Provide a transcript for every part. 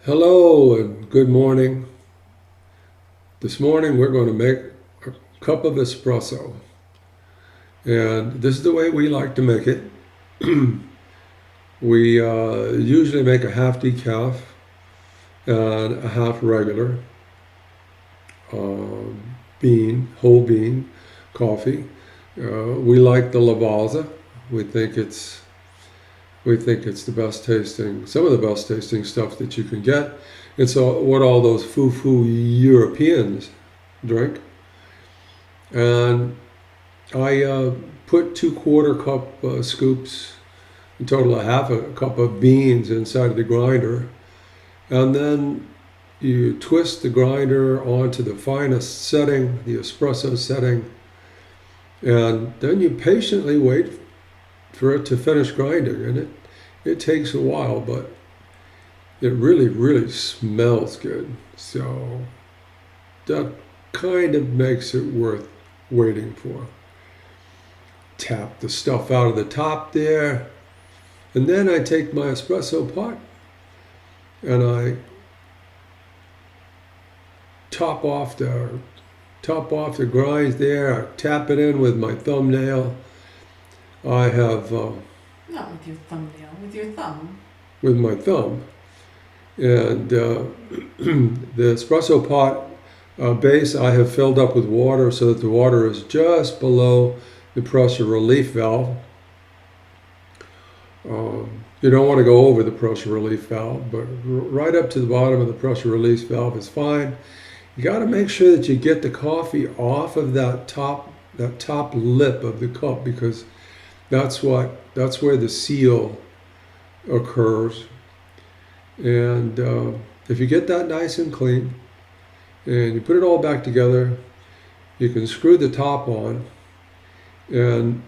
Hello and good morning. This morning we're going to make a cup of espresso. And this is the way we like to make it. We usually make a half decaf and a half regular um, whole bean coffee. We like the Lavazza. We think it's we think it's the best tasting, some of the best tasting stuff that you can get. It's what all those foo-foo Europeans drink. And I put 2/4 cup scoops, a total of half a cup of beans inside of the grinder. And then you twist the grinder onto the finest setting, the espresso setting. And then you patiently wait for it to finish grinding. And it takes a while, but it really, really smells good. So that kind of makes it worth waiting for. Tap the stuff out of the top there, and then I take my espresso pot and I top off the grinds there. I tap it in with my thumbnail. I have Not with your thumbnail, with your thumb. with my thumb, and the espresso pot base I have filled up with water so that the water is just below the pressure relief valve. You don't want to go over the pressure relief valve, but right up to the bottom of the pressure release valve is fine. You got to make sure that you get the coffee off of that top lip of the cup, because that's where the seal occurs. And if you get that nice and clean and you put it all back together, you can screw the top on, and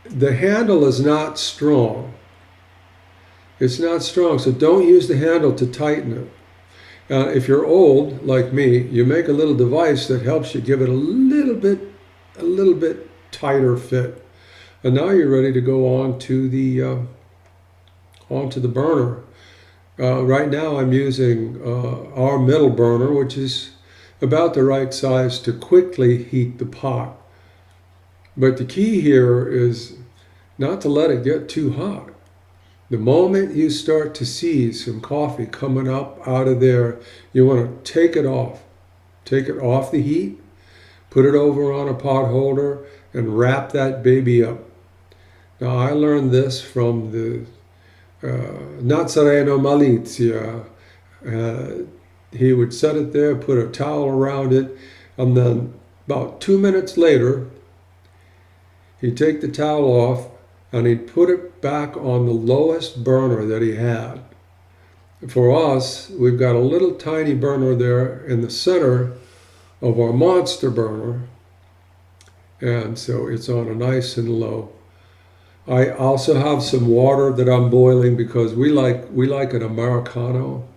the handle is not strong. It's not strong, so don't use the handle to tighten it. If you're old like me, you make a little device that helps you give it a little bit tighter fit. And now you're ready to go onto the burner. Right now I'm using our middle burner, which is about the right size to quickly heat the pot. But the key here is not to let it get too hot. The moment you start to see some coffee coming up out of there, you want to take it off. Take it off the heat, put it over on a pot holder, and wrap that baby up. Now, I learned this from the Nazareno Malizia. He would set it there, put a towel around it, and then about 2 minutes later, he'd take the towel off and he'd put it back on the lowest burner that he had. For us, we've got a little tiny burner there in the center of our monster burner, and so it's on a nice and low. I also have some water that I'm boiling because we like an Americano,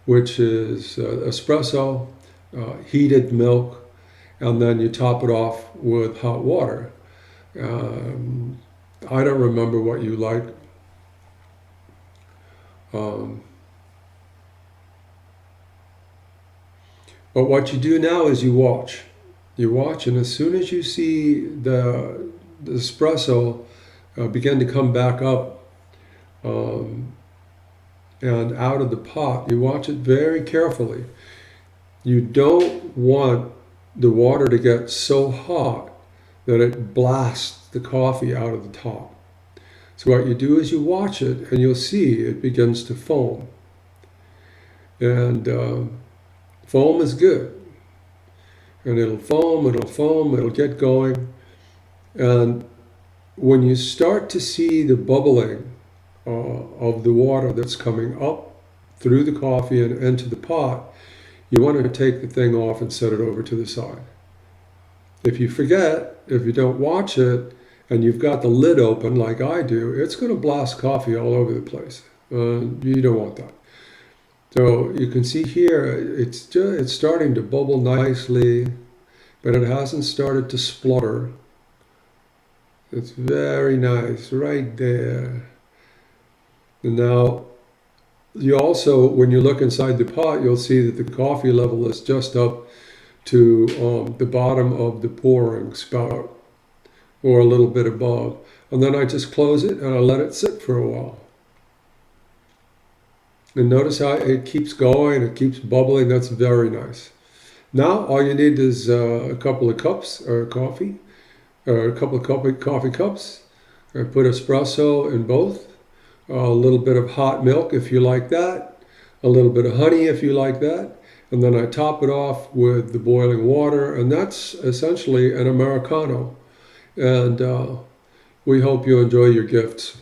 which is espresso, heated milk, and then you top it off with hot water. Um, I don't remember what you like. Um, but what you do now is you watch. You watch, and as soon as you see the espresso begin to come back up um, and out of the pot, you watch it very carefully. You don't want the water to get so hot that it blasts the coffee out of the top. So what you do is you watch it, and you'll see it begins to foam. And foam is good. And it'll get going. And when you start to see the bubbling of the water that's coming up through the coffee and into the pot, you want to take the thing off and set it over to the side. If you forget, if you don't watch it, and you've got the lid open like I do, it's going to blast coffee all over the place. You don't want that. So you can see here, it's starting to bubble nicely, but it hasn't started to splutter. It's very nice right there. And now You also, when you look inside the pot, you'll see that the coffee level is just up to the bottom of the pouring spout, or a little bit above. And then I just close it and I let it sit for a while. And notice how it keeps going, it keeps bubbling. That's very nice. Now all you need is a couple of cups of coffee, or a couple of coffee cups. I put espresso in both. A little bit of hot milk if you like that. A little bit of honey if you like that. And then I top it off with the boiling water, and that's essentially an Americano. And we hope you enjoy your gifts.